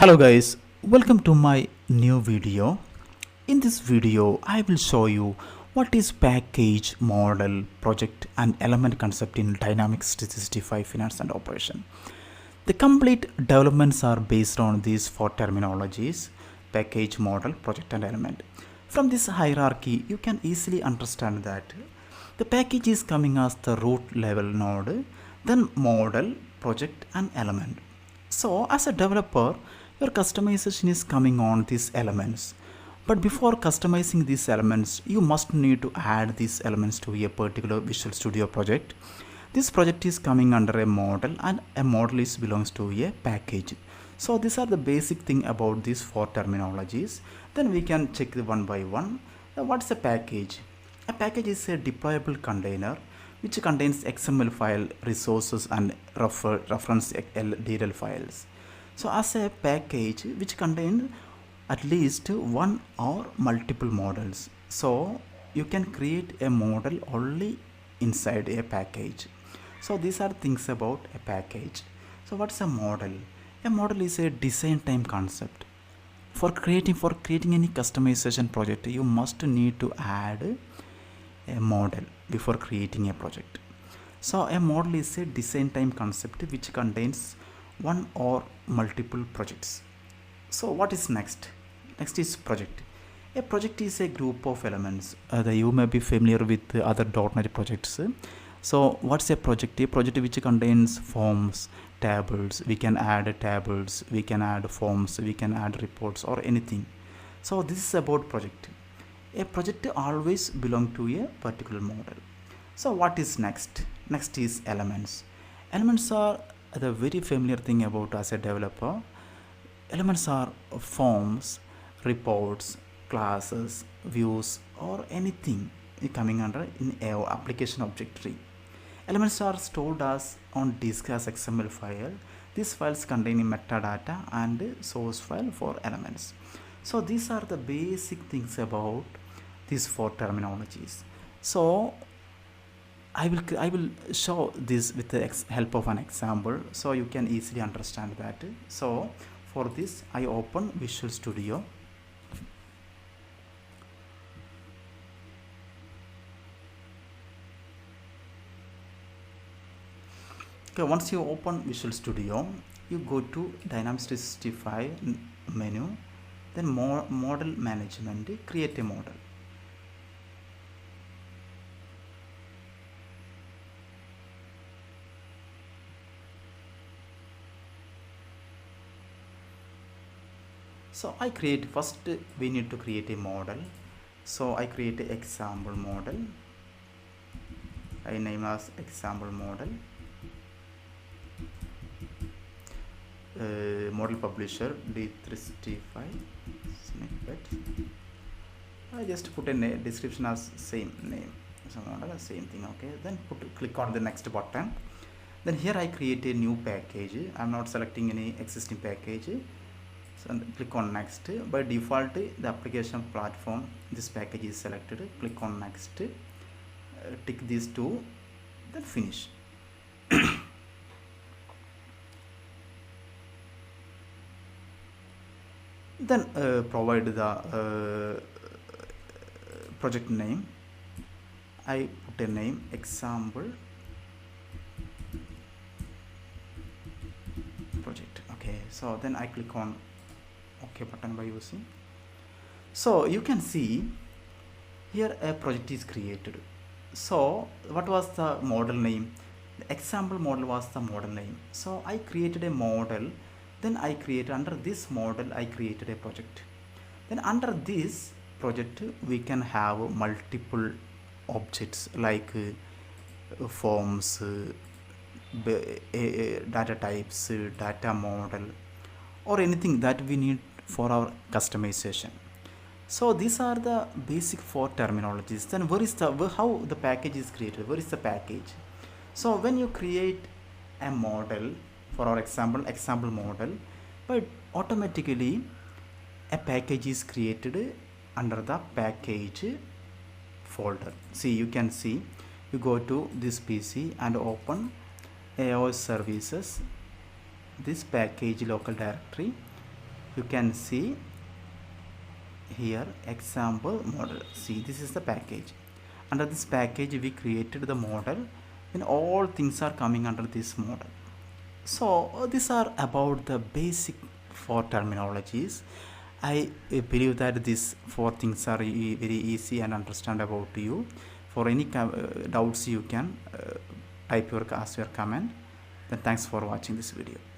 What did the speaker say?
Hello guys, welcome to my new video. In this video, I will show you what is package, model, project and element concept in Dynamics 365 Finance and Operation. The complete developments are based on these four terminologies: package, model, project and element. From this hierarchy, you can easily understand that the package is coming as the root level node, then model, project and element. So as a developer, your customization is coming on these elements. But before customizing these elements, you must need to add these elements to a particular Visual Studio project. This project is coming under a model, and a model is belongs to a package. So these are the basic thing about these four terminologies. Then we can check one by one. What's a package? A package is a deployable container which contains XML file, resources and reference DLL files. So as a package which contains at least one or multiple models. So you can create a model only inside a package. So these are things about a package. So what's a model? A model is a design time concept. For creating any customization project, you must need to add a model before creating a project. So a model is a design time concept which contains one or multiple projects. So what is next? Next is project. A project is a group of elements. You may be familiar with other .NET projects. So what's a project? A project which contains forms, tables. We can add tables, we can add forms, we can add reports or anything. So this is about project. A project always belongs to a particular model. So what is next? Next is elements. Elements are the very familiar thing about as a developer. Elements are forms, reports, classes, views or anything coming under in a application object tree. Elements are stored as on disk as XML file. These files containing metadata and source file for elements. So these are the basic things about these four terminologies. So I will show this with the help of an example so you can easily understand that. So for this I open Visual Studio. Okay, once you open Visual Studio, you go to Dynamics 365 menu, then model management, create a model. So I create, first we need to create a model. So I create an example model. I name as example model. Model publisher D365 snippet. I just put a description as same name. So model same thing. Okay. Then click on the next button. Then here I create a new package. I'm not selecting any existing package. So click on next. By default the application platform, this package is selected. Click on next, tick these two, then finish. Then provide the project name. I put a name example project. Okay, so then I click on OK button by using. So you can see here a project is created. So what was the model name? The example model was the model name. So I created a model, then I created under this model I created a project. Then under this project we can have multiple objects like forms, data types, data model or anything that we need for our customization. So these are the basic four terminologies. Then where is how the package is created? Where is the package? So when you create a model for our example model, but automatically a package is created under the package folder. See, you can see, you go to this PC and open AOS services, this package local directory, You can see here example model. See, this is the package. Under this package we created the model, and all things are coming under this model. So these are about the basic four terminologies. I believe that these four things are very easy and understandable to you. For any doubts you can type your ask your comment. Then thanks for watching this video.